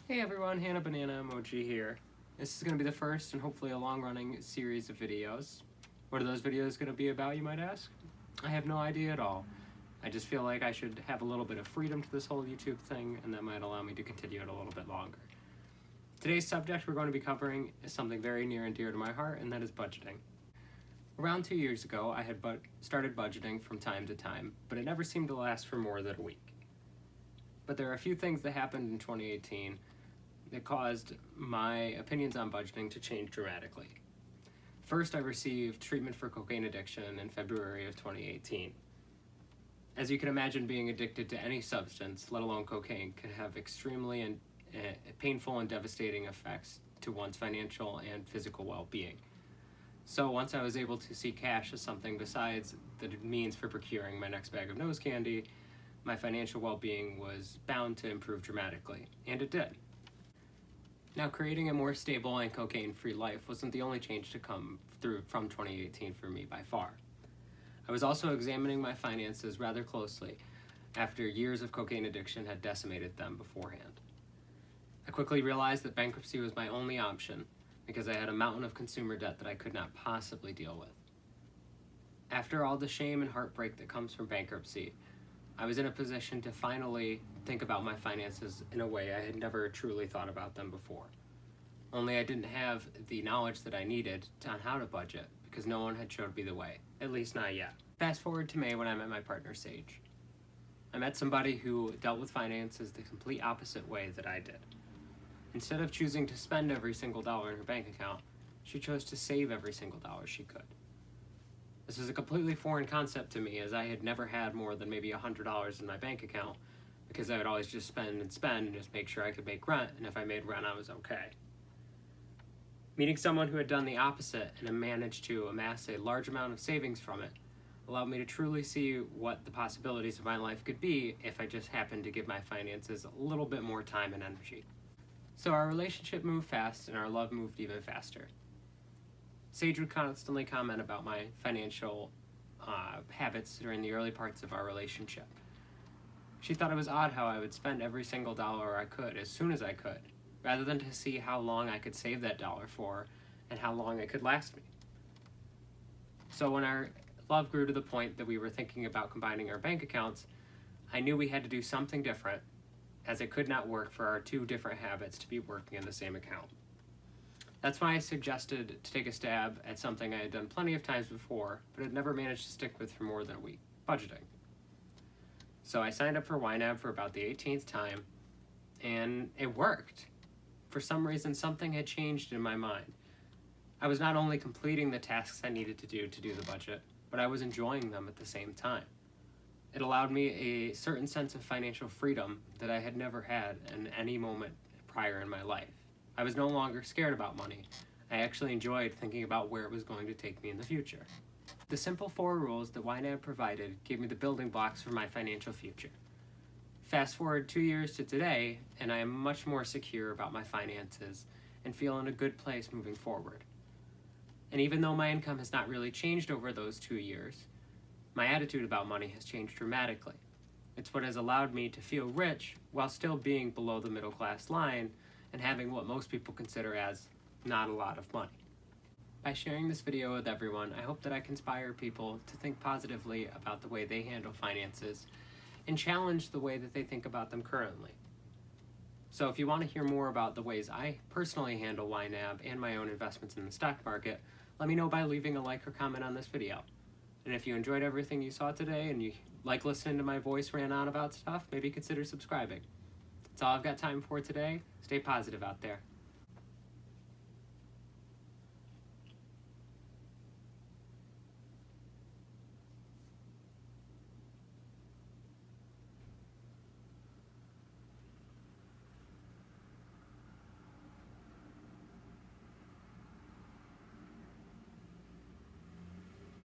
Hey everyone, Hannah Banana Emoji here. This is going to be the first and hopefully a long-running series of videos. What are those videos going to be about, you might ask? I have no idea at all. I just feel like I should have a little bit of freedom to this whole YouTube thing, and that might allow me to continue it a little bit longer. Today's subject we're going to be covering is something very near and dear to my heart, and that is budgeting. Around 2 years ago, I had started budgeting from time to time, but it never seemed to last for more than a week. But there are a few things that happened in 2018 that caused my opinions on budgeting to change dramatically. First, I received treatment for cocaine addiction in February of 2018. As you can imagine, being addicted to any substance, let alone cocaine, can have extremely painful and devastating effects to one's financial and physical well-being. So once I was able to see cash as something besides the means for procuring my next bag of nose candy, my financial well-being was bound to improve dramatically, and it did. Now, creating a more stable and cocaine-free life wasn't the only change to come through from 2018 for me by far. I was also examining my finances rather closely after years of cocaine addiction had decimated them beforehand. I quickly realized that bankruptcy was my only option because I had a mountain of consumer debt that I could not possibly deal with. After all the shame and heartbreak that comes from bankruptcy, I was in a position to finally think about my finances in a way I had never truly thought about them before. Only I didn't have the knowledge that I needed on how to budget because no one had showed me the way, at least not yet. Fast forward to May when I met my partner, Sage. I met somebody who dealt with finances the complete opposite way that I did. Instead of choosing to spend every single dollar in her bank account, she chose to save every single dollar she could. This was a completely foreign concept to me, as I had never had more than maybe $100 in my bank account because I would always just spend and just make sure I could make rent, and if I made rent, I was okay. Meeting someone who had done the opposite and had managed to amass a large amount of savings from it allowed me to truly see what the possibilities of my life could be if I just happened to give my finances a little bit more time and energy. So our relationship moved fast, and our love moved even faster. Sage would constantly comment about my financial habits during the early parts of our relationship. She thought it was odd how I would spend every single dollar I could as soon as I could, rather than to see how long I could save that dollar for and how long it could last me. So when our love grew to the point that we were thinking about combining our bank accounts, I knew we had to do something different, as it could not work for our two different habits to be working in the same account. That's why I suggested to take a stab at something I had done plenty of times before, but had never managed to stick with for more than a week: budgeting. So I signed up for YNAB for about the 18th time, and it worked. For some reason, something had changed in my mind. I was not only completing the tasks I needed to do the budget, but I was enjoying them at the same time. It allowed me a certain sense of financial freedom that I had never had in any moment prior in my life. I was no longer scared about money. I actually enjoyed thinking about where it was going to take me in the future. The simple 4 rules that YNAB provided gave me the building blocks for my financial future. Fast forward 2 years to today, and I am much more secure about my finances and feel in a good place moving forward. And even though my income has not really changed over those 2 years, my attitude about money has changed dramatically. It's what has allowed me to feel rich while still being below the middle class line and having what most people consider as not a lot of money. By sharing this video with everyone, I hope that I can inspire people to think positively about the way they handle finances and challenge the way that they think about them currently. So if you want to hear more about the ways I personally handle YNAB and my own investments in the stock market, let me know by leaving a like or comment on this video. And if you enjoyed everything you saw today and you like listening to my voice rant on about stuff, maybe consider subscribing. That's all I've got time for today. Stay positive out there.